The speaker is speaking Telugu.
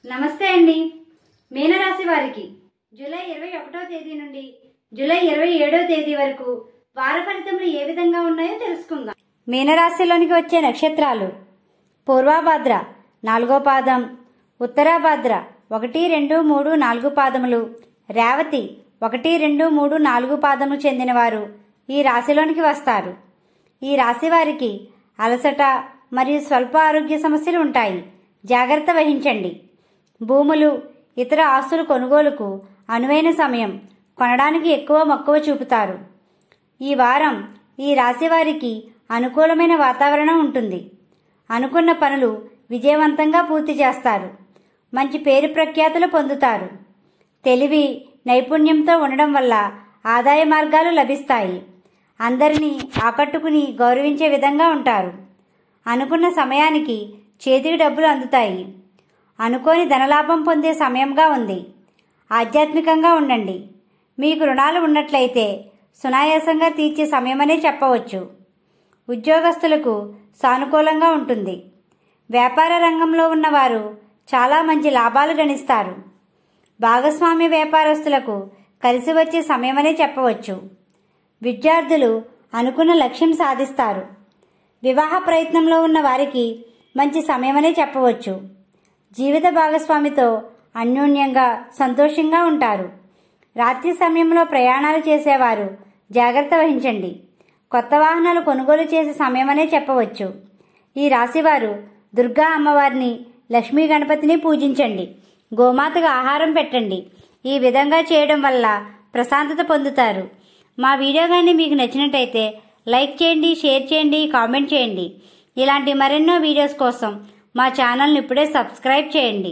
నమస్తే అండి. మీనరాశి వారికి జూలై 21వ తేదీ నుండి జూలై 27వ తేదీ వరకు వార ఫలితములు ఏ విధంగా ఉన్నాయో తెలుసుకుందాం. మీనరాశిలోనికి వచ్చే నక్షత్రాలు: పూర్వభాద్ర 4వ పాదం, ఉత్తరాభాద్ర 1, 2, 3, 4 పాదములు, రేవతి 1, 2, 3, 4 పాదములు చెందినవారు ఈ రాశిలోనికి వస్తారు. ఈ రాశి వారికి అలసట మరియు స్వల్ప ఆరోగ్య సమస్యలు ఉంటాయి. జాగ్రత్త వహించండి. భూములు, ఇతర ఆస్తుల కొనుగోలుకు అనువైన సమయం. కొనడానికి ఎక్కువ మక్కువ చూపుతారు. ఈ వారం ఈ రాశి వారికి అనుకూలమైన వాతావరణం ఉంటుంది. అనుకున్న పనులు విజయవంతంగా పూర్తి చేస్తారు. మంచి పేరు ప్రఖ్యాతులు పొందుతారు. తెలివి, నైపుణ్యంతో ఉండడం వల్ల ఆదాయ మార్గాలు లభిస్తాయి. అందరినీ ఆకట్టుకుని గౌరవించే విధంగా ఉంటారు. అనుకున్న సమయానికి చేతికి డబ్బులు అందుతాయి. అనుకోని ధనలాభం పొందే సమయంగా ఉంది. ఆధ్యాత్మికంగా ఉండండి. మీకు రుణాలు ఉన్నట్లయితే సునాయాసంగా తీర్చే సమయమనే చెప్పవచ్చు. ఉద్యోగస్తులకు సానుకూలంగా ఉంటుంది. వ్యాపార రంగంలో ఉన్నవారు చాలా మంచి లాభాలు గణిస్తారు. భాగస్వామ్య వ్యాపారస్తులకు కలిసి వచ్చే సమయమనే చెప్పవచ్చు. విద్యార్థులు అనుకున్న లక్ష్యం సాధిస్తారు. వివాహ ప్రయత్నంలో ఉన్న వారికి మంచి సమయమనే చెప్పవచ్చు. జీవిత భాగస్వామితో అన్యోన్యంగా సంతోషంగా ఉంటారు. రాత్రి సమయంలో ప్రయాణాలు చేసేవారు జాగ్రత్త వహించండి. కొత్త వాహనాలు కొనుగోలు చేసే సమయమనే చెప్పవచ్చు. ఈ రాశివారు దుర్గా అమ్మవారిని, లక్ష్మీ గణపతిని పూజించండి. గోమాతకు ఆహారం పెట్టండి. ఈ విధంగా చేయడం వల్ల ప్రశాంతత పొందుతారు. మా వీడియో కానీ మీకు నచ్చినట్టయితే లైక్ చేయండి, షేర్ చేయండి, కామెంట్ చేయండి. ఇలాంటి మరెన్నో వీడియోస్ కోసం మా ఛానల్ని ఇప్పుడే సబ్స్క్రైబ్ చేయండి.